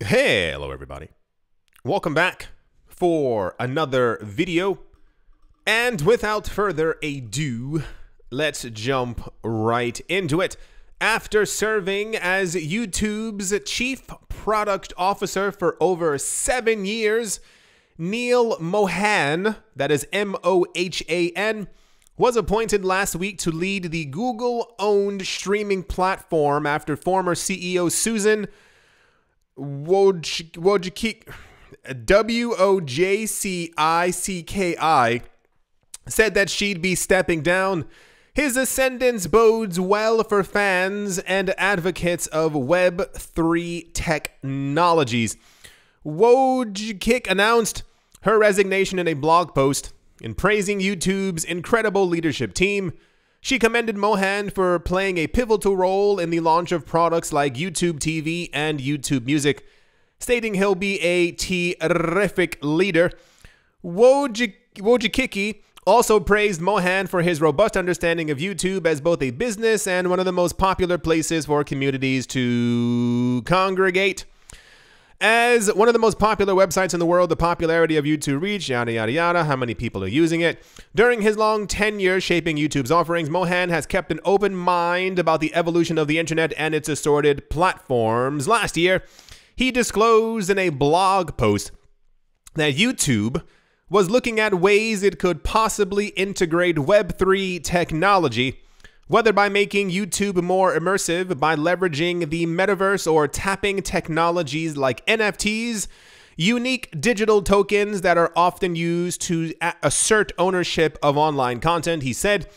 Hello everybody, welcome back for another video, and without further ado, let's jump right into it. After serving as YouTube's Chief Product Officer for over 7 years, Neal Mohan, that is M-O-H-A-N, was appointed last week to lead the Google-owned streaming platform after former CEO Susan Wojcicki, W-O-J-C-I-C-K-I, said that she'd be stepping down. His ascendance bodes well for fans and advocates of Web3 technologies. Wojcicki announced her resignation in a blog post. In praising YouTube's incredible leadership team, she commended Mohan for playing a pivotal role in the launch of products like YouTube TV and YouTube Music, stating he'll be a terrific leader. Wojcicki also praised Mohan for his robust understanding of YouTube as both a business and one of the most popular places for communities to congregate. As one of the most popular websites in the world, the popularity of YouTube reached, yada yada yada, how many people are using it. During his long tenure shaping YouTube's offerings, Mohan has kept an open mind about the evolution of the internet and its assorted platforms. Last year, he disclosed in a blog post that YouTube was looking at ways it could possibly integrate Web3 technology, whether by making YouTube more immersive, by leveraging the metaverse, or tapping technologies like NFTs, unique digital tokens that are often used to assert ownership of online content. He said,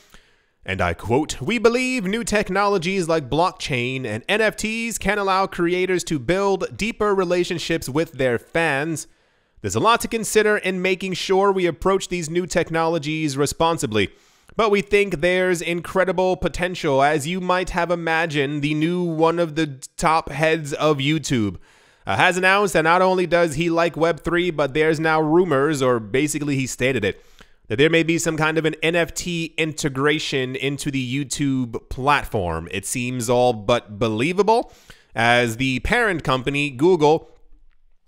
and I quote, "We believe new technologies like blockchain and NFTs can allow creators to build deeper relationships with their fans. There's a lot to consider in making sure we approach these new technologies responsibly. But we think there's incredible potential. As you might have imagined, the new one of the top heads of YouTube has announced that not only does he like Web3, but there's now rumors, or basically he stated it, that there may be some kind of an NFT integration into the YouTube platform. It seems all but believable, as the parent company, Google,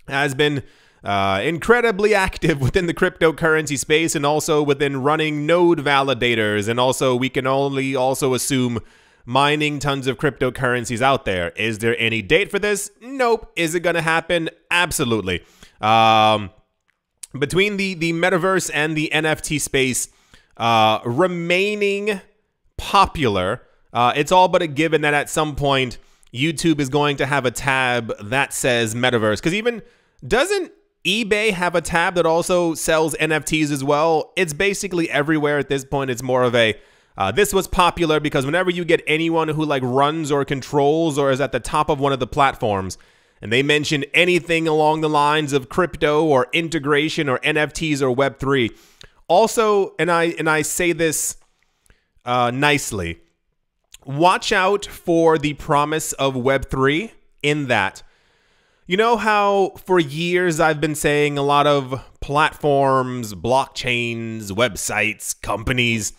has been incredibly active within the cryptocurrency space and also within running node validators, and also we can only also assume mining tons of cryptocurrencies out there. Is there any date for this? Nope. Is it going to happen? Absolutely. Between the metaverse and the NFT space remaining popular, it's all but a given that at some point YouTube is going to have a tab that says metaverse, because even doesn't eBay have a tab that also sells NFTs as well? It's basically everywhere at this point. It's more of a, this was popular because whenever you get anyone who like runs or controls or is at the top of one of the platforms and they mention anything along the lines of crypto or integration or NFTs or Web3. Also, and I say this nicely, watch out for the promise of Web3 in that, you know how for years I've been saying a lot of platforms, blockchains, websites, companies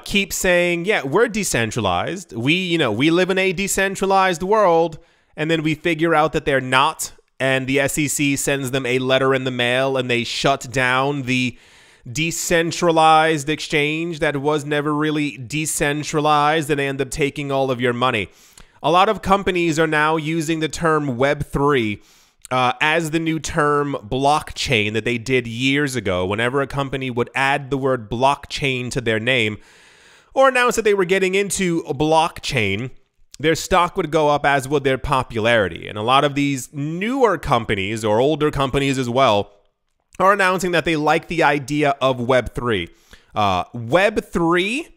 keep saying, yeah, we're decentralized. We live in a decentralized world, and then we figure out that they're not, and the SEC sends them a letter in the mail and they shut down the decentralized exchange that was never really decentralized, and they end up taking all of your money. A lot of companies are now using the term Web3 as the new term blockchain that they did years ago. Whenever a company would add the word blockchain to their name or announce that they were getting into blockchain, their stock would go up, as would their popularity. And a lot of these newer companies, or older companies as well, are announcing that they like the idea of Web3. Web3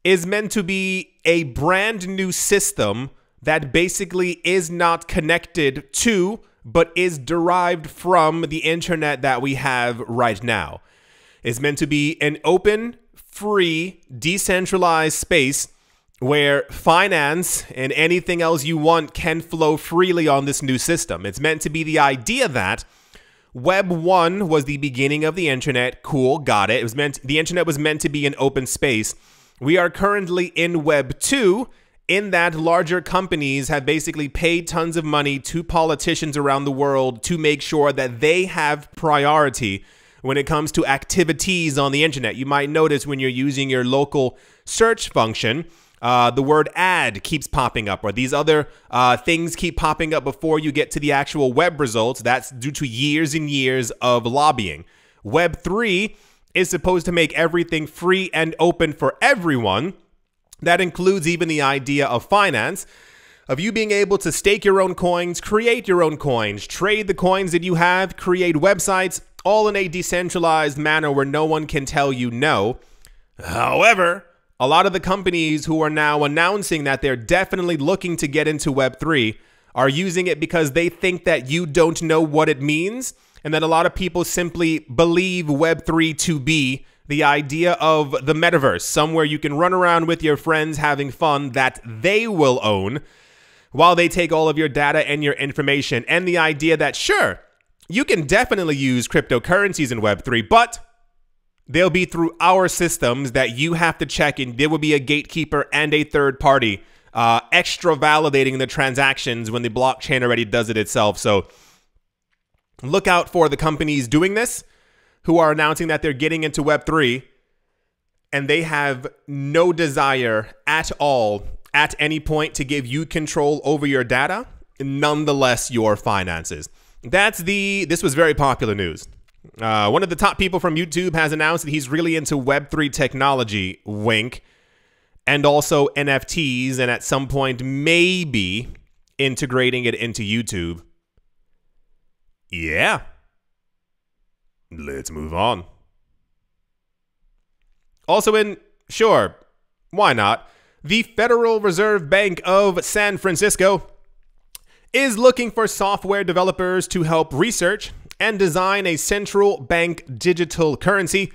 is meant to be a brand new system that basically is not connected to, but is derived from the internet that we have right now. It's meant to be an open, free, decentralized space where finance and anything else you want can flow freely on this new system. It's meant to be the idea that Web 1 was the beginning of the internet. Cool, got it. The internet was meant to be an open space. We are currently in Web 2, in that larger companies have basically paid tons of money to politicians around the world to make sure that they have priority when it comes to activities on the internet. You might notice when you're using your local search function, the word ad keeps popping up, or these other things keep popping up before you get to the actual web results. That's due to years and years of lobbying. Web3 is supposed to make everything free and open for everyone. That includes even the idea of finance, of you being able to stake your own coins, create your own coins, trade the coins that you have, create websites, all in a decentralized manner where no one can tell you no. However, a lot of the companies who are now announcing that they're definitely looking to get into Web3 are using it because they think that you don't know what it means, and that a lot of people simply believe Web3 to be the idea of the metaverse, somewhere you can run around with your friends having fun that they will own while they take all of your data and your information. And the idea that, sure, you can definitely use cryptocurrencies in Web3, but they'll be through our systems that you have to check, and there will be a gatekeeper and a third party extra validating the transactions when the blockchain already does it itself. So look out for the companies doing this, who are announcing that they're getting into Web3, and they have no desire at all at any point to give you control over your data, nonetheless your finances. This was very popular news. One of the top people from YouTube has announced that he's really into Web3 technology, wink, and also NFTs, and at some point maybe integrating it into YouTube. Yeah. Let's move on. Also sure, why not? The Federal Reserve Bank of San Francisco is looking for software developers to help research and design a central bank digital currency.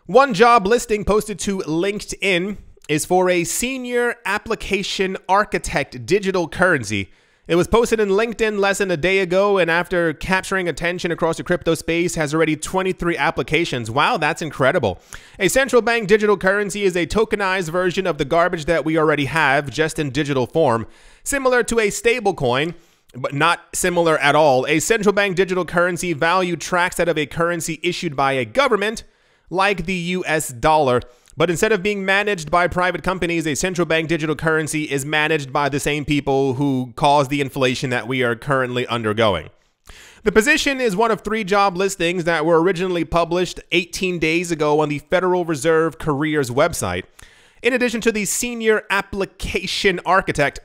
One job listing posted to LinkedIn is for a senior application architect digital currency. It was posted in LinkedIn less than a day ago, and after capturing attention across the crypto space, has already 23 applications. Wow, that's incredible. A central bank digital currency is a tokenized version of the garbage that we already have, just in digital form. Similar to a stablecoin, but not similar at all. A central bank digital currency value tracks that of a currency issued by a government, like the US dollar. But instead of being managed by private companies, a central bank digital currency is managed by the same people who caused the inflation that we are currently undergoing. The position is one of 3 job listings that were originally published 18 days ago on the Federal Reserve Careers website. In addition to the senior application architect,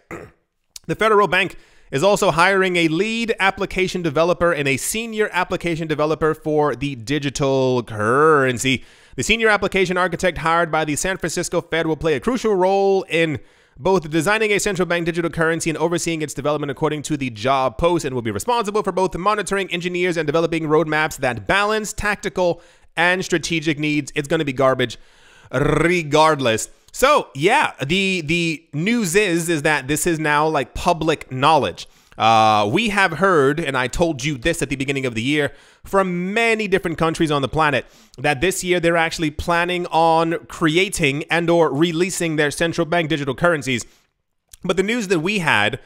the federal bank is also hiring a lead application developer and a senior application developer for the digital currency. The senior application architect hired by the San Francisco Fed will play a crucial role in both designing a central bank digital currency and overseeing its development according to the job post, and will be responsible for both monitoring engineers and developing roadmaps that balance tactical and strategic needs. It's going to be garbage regardless. So yeah, the news is that this is now like public knowledge. We have heard, and I told you this at the beginning of the year, from many different countries on the planet, that this year they're actually planning on creating and or releasing their central bank digital currencies. But the news that we had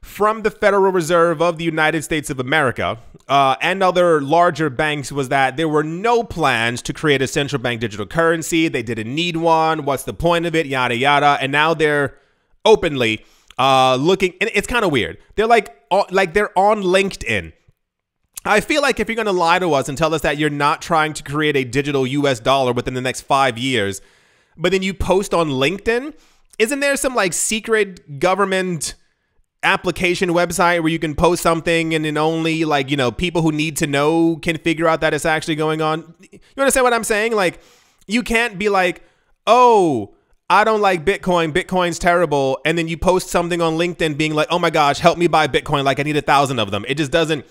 from the Federal Reserve of the United States of America and other larger banks was that there were no plans to create a central bank digital currency. They didn't need one. What's the point of it? Yada, yada. And now they're openly looking, and it's kind of weird. They're like they're on LinkedIn. I feel like if you're going to lie to us and tell us that you're not trying to create a digital US dollar within the next 5 years, but then you post on LinkedIn, isn't there some like secret government application website where you can post something and then only like, you know, people who need to know can figure out that it's actually going on? You understand what I'm saying? Like, you can't be like, oh, I don't like Bitcoin. Bitcoin's terrible. And then you post something on LinkedIn being like, oh my gosh, help me buy Bitcoin. Like I need 1,000 of them. It just doesn't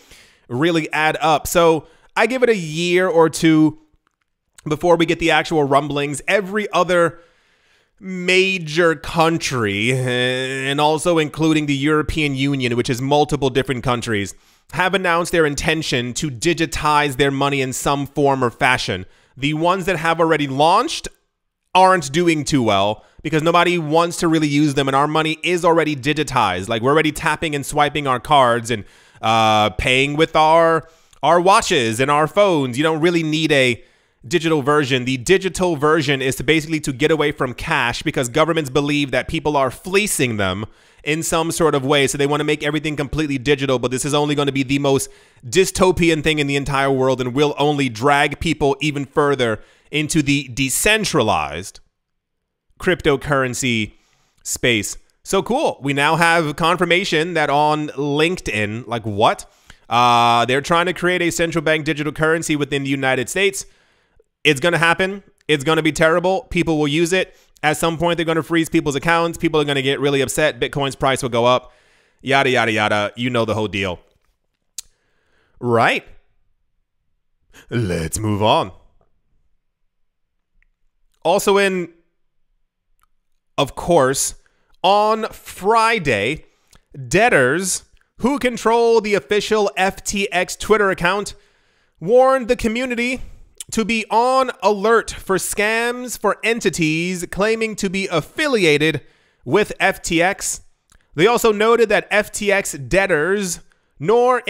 really add up. So I give it a year or two before we get the actual rumblings. Every other major country, and also including the European Union, which is multiple different countries, have announced their intention to digitize their money in some form or fashion. The ones that have already launched, aren't doing too well because nobody wants to really use them, and our money is already digitized. Like, we're already tapping and swiping our cards and paying with our watches and our phones. You don't really need a digital version. The digital version is to get away from cash because governments believe that people are fleecing them in some sort of way. So they want to make everything completely digital, but this is only going to be the most dystopian thing in the entire world and will only drag people even further into the decentralized cryptocurrency space. So cool. We now have confirmation that on LinkedIn, like what? They're trying to create a central bank digital currency within the United States. It's going to happen. It's going to be terrible. People will use it. At some point, they're going to freeze people's accounts. People are going to get really upset. Bitcoin's price will go up. Yada, yada, yada. You know the whole deal. Right. Let's move on. Also of course, on Friday, debtors who control the official FTX Twitter account warned the community to be on alert for scams for entities claiming to be affiliated with FTX. They also noted that FTX debtors, neither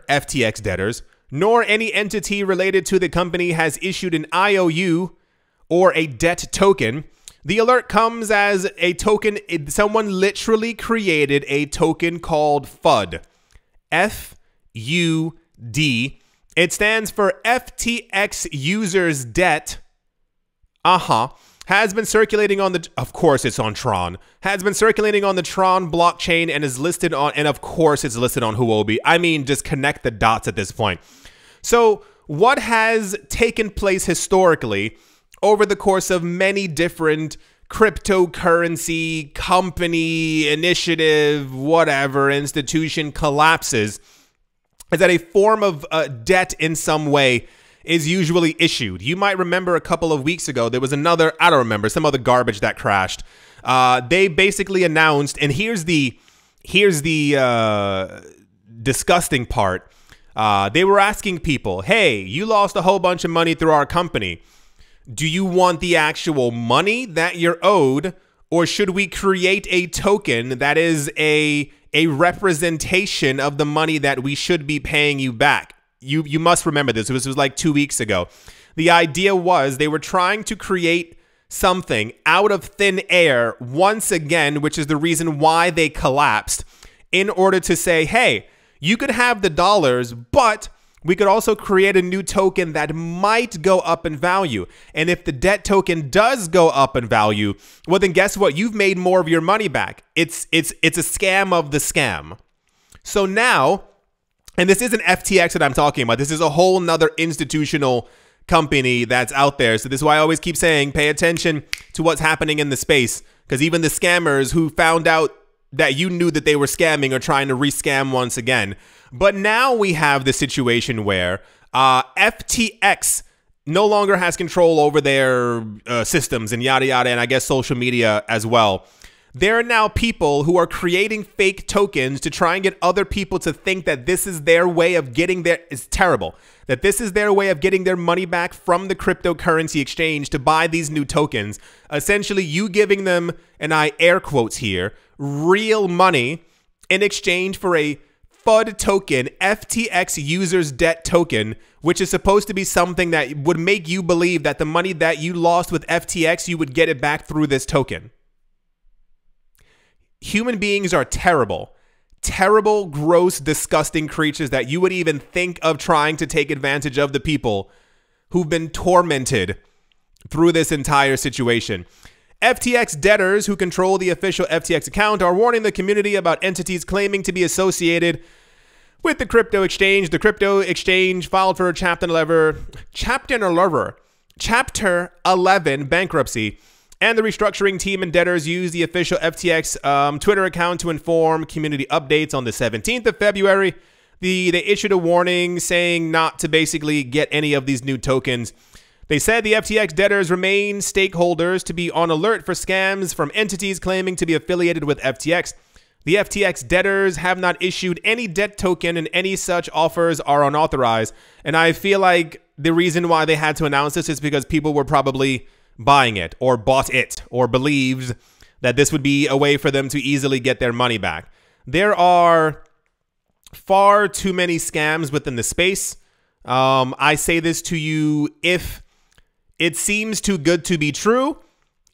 FTX debtors, nor any entity related to the company has issued an IOU or a debt token. The alert comes as a token. Someone literally created a token called FUD. F-U-D. It stands for FTX Users Debt. Has been circulating on the, of course it's on Tron, has been circulating on the Tron blockchain and is listed on, and of course it's listed on Huobi. I mean, just connect the dots at this point. So what has taken place historically over the course of many different cryptocurrency, company, initiative, whatever, institution collapses is that a form of debt in some way is usually issued. You might remember a couple of weeks ago, there was another, I don't remember, some other garbage that crashed. They basically announced, and here's the disgusting part. They were asking people, hey, you lost a whole bunch of money through our company. Do you want the actual money that you're owed, or should we create a token that is a representation of the money that we should be paying you back? You must remember this. This was like 2 weeks ago. The idea was they were trying to create something out of thin air once again, which is the reason why they collapsed, in order to say, hey, you could have the dollars, but we could also create a new token that might go up in value. And if the debt token does go up in value, well, then guess what? You've made more of your money back. It's a scam of the scam. So now, and this isn't FTX that I'm talking about. This is a whole nother institutional company that's out there. So this is why I always keep saying, pay attention to what's happening in the space, because even the scammers who found out that you knew that they were scamming are trying to re-scam once again. But now we have the situation where FTX no longer has control over their systems and yada yada, and I guess social media as well. There are now people who are creating fake tokens to try and get other people to think that this is their way of getting their, it's terrible, that this is their way of getting their money back from the cryptocurrency exchange to buy these new tokens. Essentially, you giving them, and I air quotes here, real money in exchange for a FUD token, FTX Users Debt token, which is supposed to be something that would make you believe that the money that you lost with FTX, you would get it back through this token. Human beings are terrible, terrible, gross, disgusting creatures that you would even think of trying to take advantage of the people who've been tormented through this entire situation. FTX debtors who control the official FTX account are warning the community about entities claiming to be associated with the crypto exchange. The crypto exchange filed for Chapter 11 bankruptcy, and the restructuring team and debtors used the official FTX Twitter account to inform community updates on the 17th of February. They issued a warning saying not to basically get any of these new tokens. They said the FTX debtors remain stakeholders to be on alert for scams from entities claiming to be affiliated with FTX. The FTX debtors have not issued any debt token, and any such offers are unauthorized. And I feel like the reason why they had to announce this is because people were probably buying it or bought it or believed that this would be a way for them to easily get their money back. There are far too many scams within the space. I say this to you, if it seems too good to be true,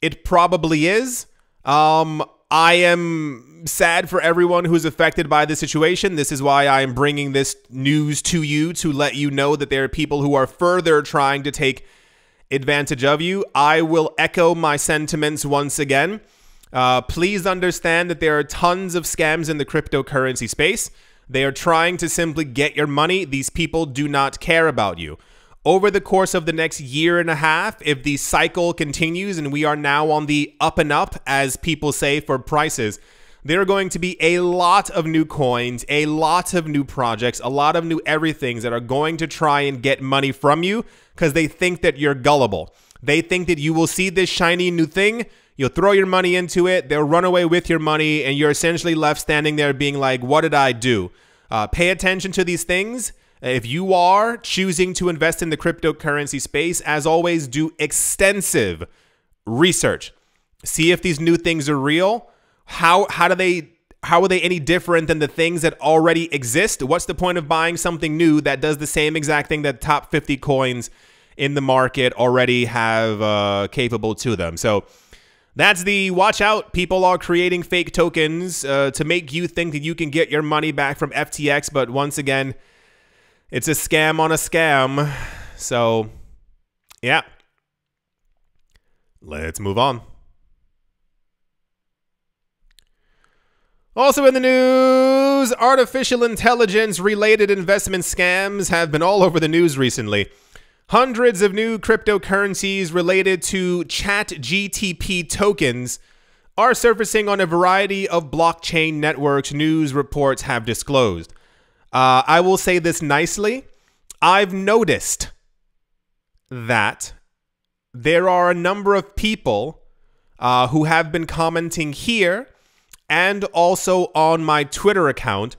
it probably is. I am sad for everyone who's affected by the situation. This is why I am bringing this news to you, to let you know that there are people who are further trying to take advantage of you. I will echo my sentiments once again. Please understand that there are tons of scams in the cryptocurrency space. They are trying to simply get your money. These people do not care about you. Over the course of the next year and a half, if the cycle continues and we are now on the up and up, as people say, for prices, there are going to be a lot of new coins, a lot of new projects, a lot of new everythings that are going to try and get money from you because they think that you're gullible. They think that you will see this shiny new thing, you'll throw your money into it, they'll run away with your money, and you're essentially left standing there being like, what did I do? Pay attention to these things. If you are choosing to invest in the cryptocurrency space, as always, do extensive research. See if these new things are real. How are they any different than the things that already exist? What's the point of buying something new that does the same exact thing that top 50 coins in the market already have capable to them? So that's the watch out. People are creating fake tokens to make you think that you can get your money back from FTX. But once again, it's a scam on a scam. So, yeah. Let's move on. Also in the news, artificial intelligence related investment scams have been all over the news recently. Hundreds of new cryptocurrencies related to ChatGTP tokens are surfacing on a variety of blockchain networks, news reports have disclosed. I will say this nicely. I've noticed that there are a number of people who have been commenting here and also on my Twitter account.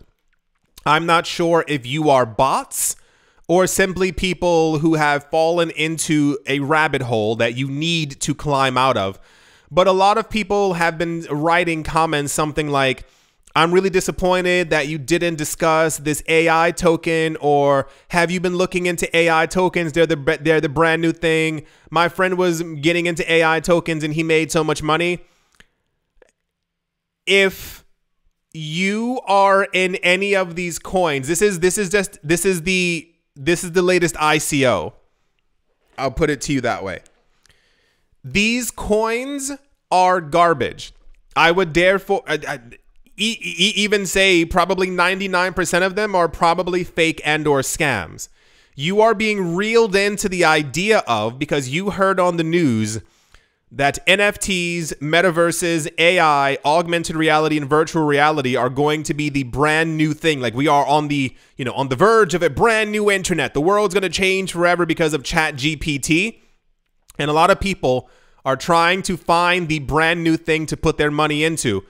I'm not sure if you are bots or simply people who have fallen into a rabbit hole that you need to climb out of. But a lot of people have been writing comments something like, I'm really disappointed that you didn't discuss this AI token, or have you been looking into AI tokens? They're the brand new thing. My friend was getting into AI tokens and he made so much money. If you are in any of these coins, this is the latest ICO. I'll put it to you that way. These coins are garbage. I would even say probably 99% of them are probably fake and or scams. You are being reeled into the idea of, because you heard on the news that NFTs, metaverses, AI, augmented reality, and virtual reality are going to be the brand new thing. Like, we are on the verge of a brand new internet. The world's going to change forever because of ChatGPT. And a lot of people are trying to find the brand new thing to put their money into.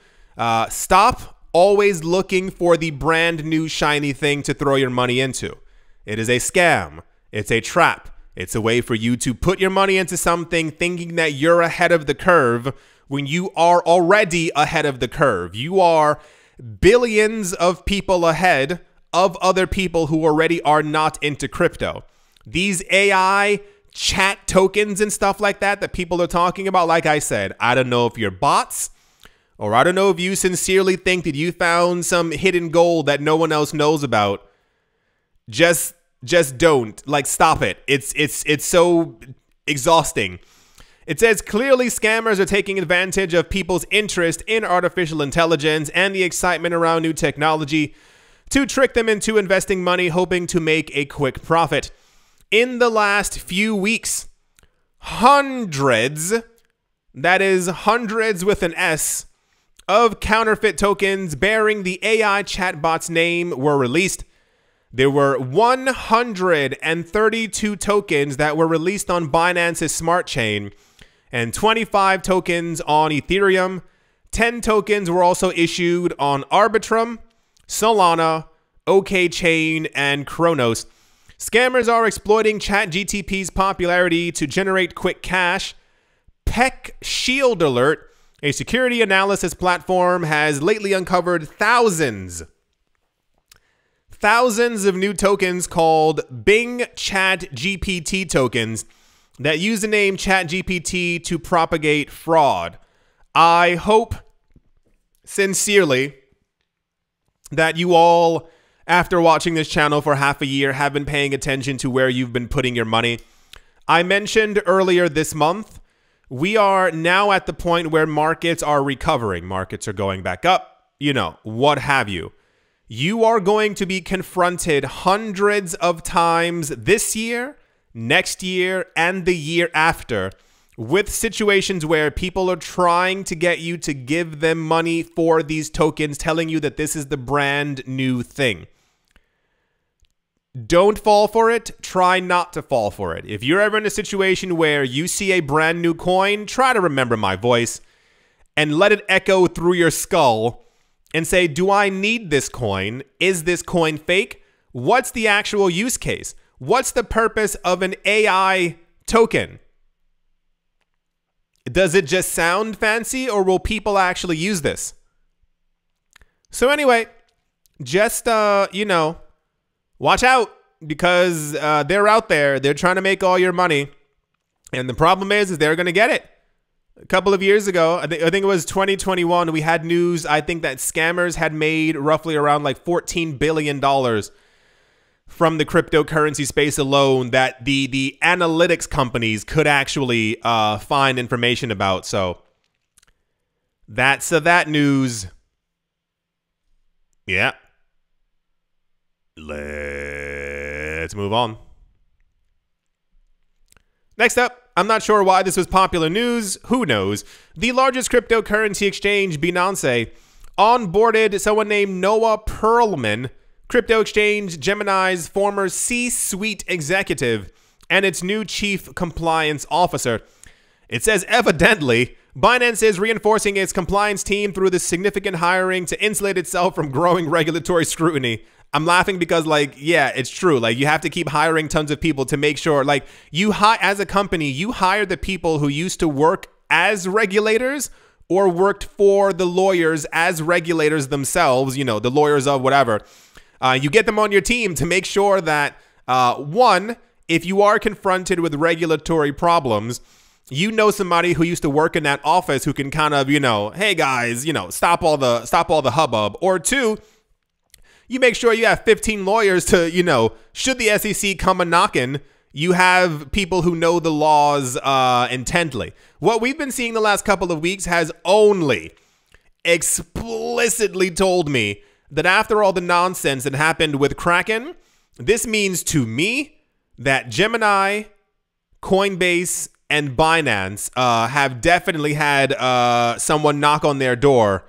Stop always looking for the brand new shiny thing to throw your money into. It is a scam. It's a trap. It's a way for you to put your money into something thinking that you're ahead of the curve when you are already ahead of the curve. You are billions of people ahead of other people who already are not into crypto. These AI chat tokens and stuff like that people are talking about, like I said, I don't know if you're bots, or I don't know if you sincerely think that you found some hidden gold that no one else knows about. Just don't. Like, stop it. It's so exhausting. It says, clearly scammers are taking advantage of people's interest in artificial intelligence and the excitement around new technology to trick them into investing money, hoping to make a quick profit. In the last few weeks, hundreds, that is hundreds with an S, of counterfeit tokens bearing the AI chatbot's name were released. There were 132 tokens that were released on Binance's smart chain and 25 tokens on Ethereum. 10 tokens were also issued on Arbitrum, Solana, OKChain, and Kronos. Scammers are exploiting ChatGTP's popularity to generate quick cash, Tech Shield Alert, a security analysis platform, has lately uncovered thousands of new tokens called Bing Chat GPT tokens that use the name ChatGPT to propagate fraud. I hope sincerely that you all, after watching this channel for half a year, have been paying attention to where you've been putting your money. I mentioned earlier this month, we are now at the point where markets are recovering. Markets are going back up, you know, what have you. You are going to be confronted hundreds of times this year, next year, and the year after with situations where people are trying to get you to give them money for these tokens, telling you that this is the brand new thing. Don't fall for it. Try not to fall for it. If you're ever in a situation where you see a brand new coin, try to remember my voice and let it echo through your skull and say, do I need this coin? Is this coin fake? What's the actual use case? What's the purpose of an AI token? Does it just sound fancy, or will people actually use this? So anyway, just, you know, watch out, because they're out there. They're trying to make all your money. And the problem is they're going to get it. A couple of years ago, I think it was 2021, we had news, I think, that scammers had made roughly around like $14 billion from the cryptocurrency space alone that the analytics companies could actually find information about. So that's that news. Yeah. Let's move on. Next up, I'm not sure why this was popular news. Who knows? The largest cryptocurrency exchange, Binance, onboarded someone named Noah Perlman, crypto exchange Gemini's former C-suite executive and its new chief compliance officer. It says, evidently, Binance is reinforcing its compliance team through this significant hiring to insulate itself from growing regulatory scrutiny. I'm laughing because, like, yeah, it's true. Like, you have to keep hiring tons of people to make sure, like, as a company, you hire the people who used to work as regulators or worked for the lawyers as regulators themselves, you know, the lawyers of whatever. You get them on your team to make sure that, one, if you are confronted with regulatory problems, you know somebody who used to work in that office who can kind of, you know, hey guys, you know, stop all the hubbub. Or two, you make sure you have 15 lawyers to, you know, should the SEC come a knocking, you have people who know the laws intently. What we've been seeing the last couple of weeks has only explicitly told me that after all the nonsense that happened with Kraken, this means to me that Gemini, Coinbase, and Binance have definitely had someone knock on their door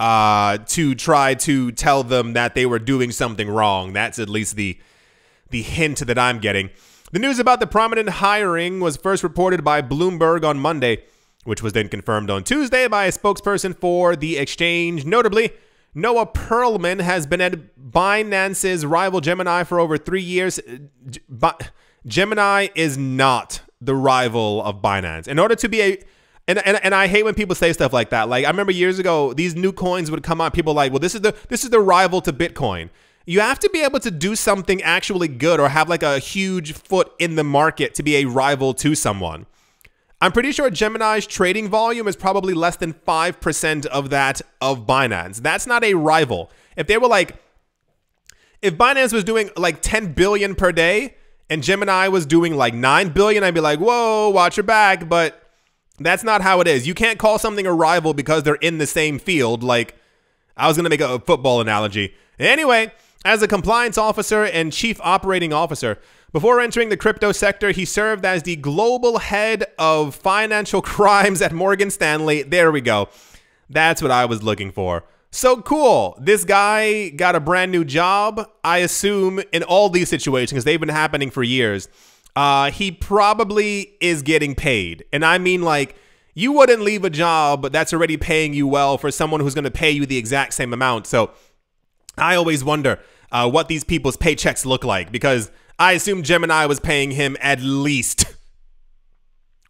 to try to tell them that they were doing something wrong. That's at least the hint that I'm getting. The news about the prominent hiring was first reported by Bloomberg on Monday, which was then confirmed on Tuesday by a spokesperson for the exchange. Notably, Noah Perlman has been at Binance's rival Gemini for over 3 years. Gemini is not the rival of Binance. In order to be a... And I hate when people say stuff like that. Like, I remember years ago, these new coins would come out. People like, well, this is the rival to Bitcoin. You have to be able to do something actually good or have like a huge foot in the market to be a rival to someone. I'm pretty sure Gemini's trading volume is probably less than 5% of that of Binance. That's not a rival. If they were like, if Binance was doing like 10 billion per day and Gemini was doing like 9 billion, I'd be like, whoa, watch your back. But that's not how it is. You can't call something a rival because they're in the same field. Like, I was going to make a football analogy. Anyway, as a compliance officer and chief operating officer, before entering the crypto sector, he served as the global head of financial crimes at Morgan Stanley. There we go. That's what I was looking for. So cool. This guy got a brand new job, I assume, in all these situations, because they've been happening for years. He probably is getting paid. And I mean, like, you wouldn't leave a job that's already paying you well for someone who's going to pay you the exact same amount. So I always wonder what these people's paychecks look like, because I assume Gemini was paying him at least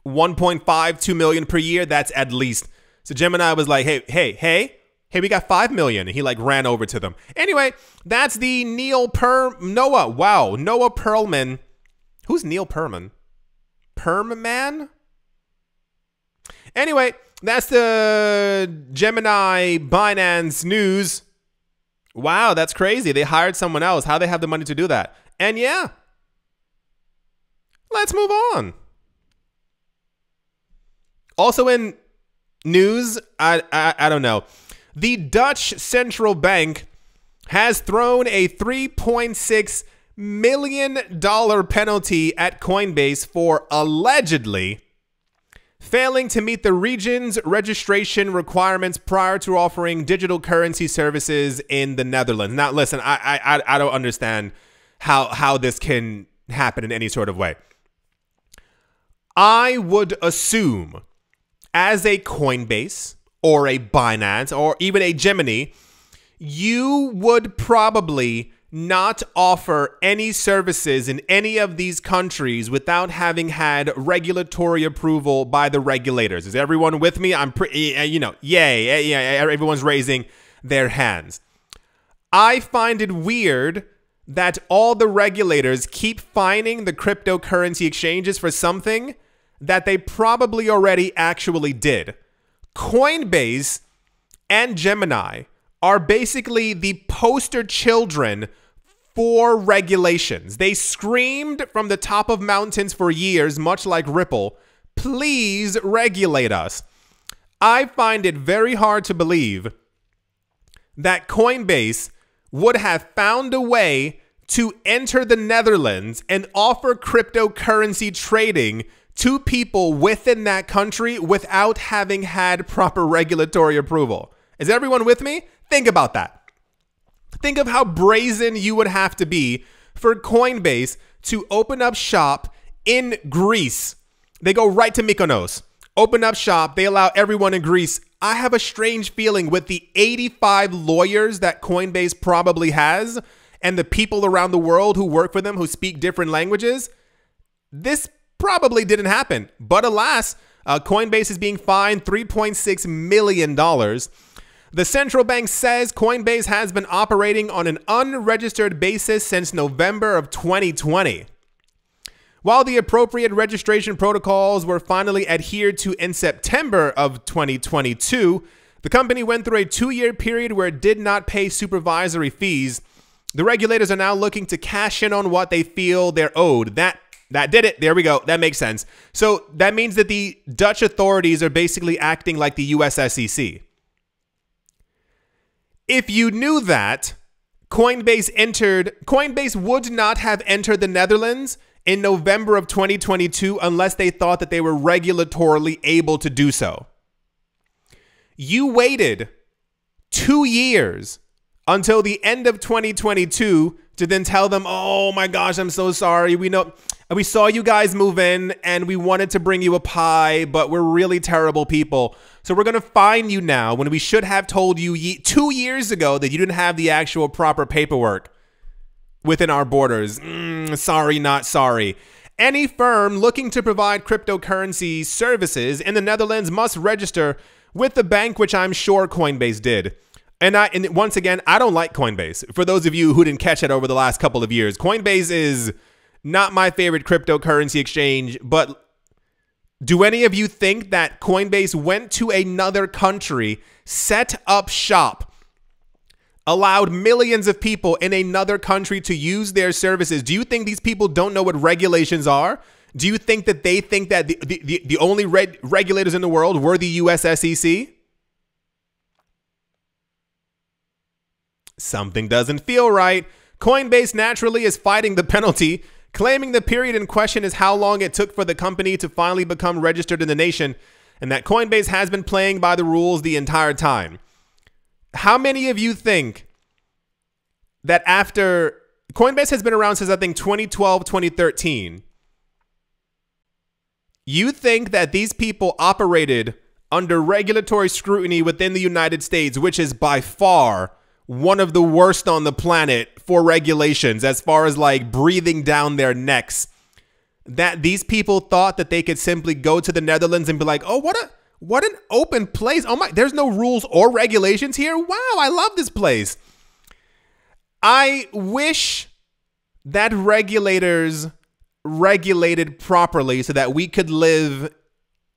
1.5, 2 million per year. That's at least. So Gemini was like, hey, we got 5 million. And he like ran over to them. Anyway, that's the Noah Perlman. Who's Neil Perlman? Perlman? Anyway, that's the Gemini Binance news. Wow, that's crazy. They hired someone else. How they have the money to do that? And yeah, let's move on. Also in news, I don't know. The Dutch central bank has thrown a $3.6 million penalty at Coinbase for allegedly failing to meet the region's registration requirements prior to offering digital currency services in the Netherlands. Now, listen, I don't understand how this can happen in any sort of way. I would assume as a Coinbase or a Binance or even a Gemini, you would probably not offer any services in any of these countries without having had regulatory approval by the regulators. Is everyone with me? I'm pretty, yay, everyone's raising their hands. I find it weird that all the regulators keep fining the cryptocurrency exchanges for something that they probably already actually did. Coinbase and Gemini are basically the poster children for regulations. They screamed from the top of mountains for years, much like Ripple, please regulate us. I find it very hard to believe that Coinbase would have found a way to enter the Netherlands and offer cryptocurrency trading to people within that country without having had proper regulatory approval. Is everyone with me? Think about that. Think of how brazen you would have to be for Coinbase to open up shop in Greece. They go right to Mykonos, open up shop. They allow everyone in Greece. I have a strange feeling with the 85 lawyers that Coinbase probably has and the people around the world who work for them who speak different languages. This probably didn't happen. But alas, Coinbase is being fined $3.6 million. The central bank says Coinbase has been operating on an unregistered basis since November of 2020. While the appropriate registration protocols were finally adhered to in September of 2022, the company went through a 2-year period where it did not pay supervisory fees. The regulators are now looking to cash in on what they feel they're owed. That did it. There we go. That makes sense. So that means that the Dutch authorities are basically acting like the US SEC. If you knew that, Coinbase would not have entered the Netherlands in November of 2022 unless they thought that they were regulatorily able to do so. You waited 2 years until the end of 2022 to then tell them, oh my gosh, I'm so sorry. We saw you guys move in and we wanted to bring you a pie, but we're really terrible people. So we're going to fine you now when we should have told you 2 years ago that you didn't have the actual proper paperwork within our borders. Sorry, not sorry. Any firm looking to provide cryptocurrency services in the Netherlands must register with the bank, which I'm sure Coinbase did. And once again, I don't like Coinbase. For those of you who didn't catch it over the last couple of years, Coinbase is not my favorite cryptocurrency exchange, but do any of you think that Coinbase went to another country, set up shop, allowed millions of people in another country to use their services? Do you think these people don't know what regulations are? Do you think that they think that the only regulators in the world were the US SEC? Something doesn't feel right. Coinbase naturally is fighting the penalty, claiming the period in question is how long it took for the company to finally become registered in the nation, and that Coinbase has been playing by the rules the entire time. How many of you think that after Coinbase has been around since I think 2012, 2013, you think that these people operated under regulatory scrutiny within the United States, which is by far one of the worst on the planet for regulations as far as like breathing down their necks? that these people thought that they could simply go to the Netherlands and be like, oh, what an open place. Oh my, there's no rules or regulations here. Wow, I love this place. I wish that regulators regulated properly so that we could live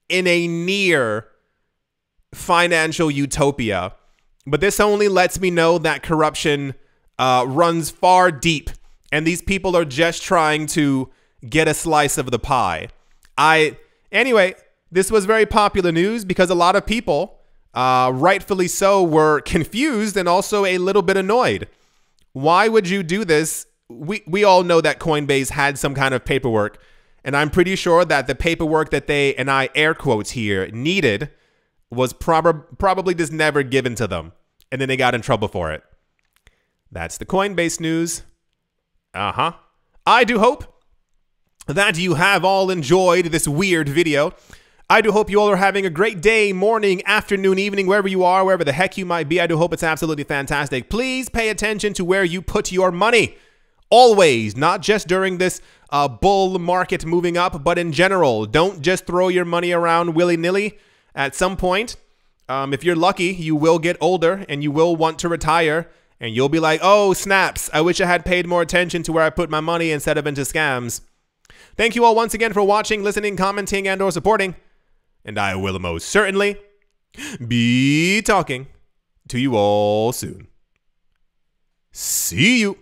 in a near financial utopia. But this only lets me know that corruption runs far deep, and these people are just trying to get a slice of the pie. Anyway, this was very popular news because a lot of people, rightfully so, were confused and also a little bit annoyed. Why would you do this? We all know that Coinbase had some kind of paperwork, and I'm pretty sure that the paperwork that they, and I air quotes here, needed was probably just never given to them, and then they got in trouble for it. That's the Coinbase news. I do hope that you have all enjoyed this weird video. I do hope you all are having a great day, morning, afternoon, evening, wherever you are, wherever the heck you might be. I do hope it's absolutely fantastic. Please pay attention to where you put your money. Always, not just during this bull market moving up, but in general. Don't just throw your money around willy-nilly. At some point, if you're lucky, you will get older and you will want to retire, and you'll be like, oh, snaps, I wish I had paid more attention to where I put my money instead of into scams. Thank you all once again for watching, listening, commenting, and or supporting. And I will most certainly be talking to you all soon. See you.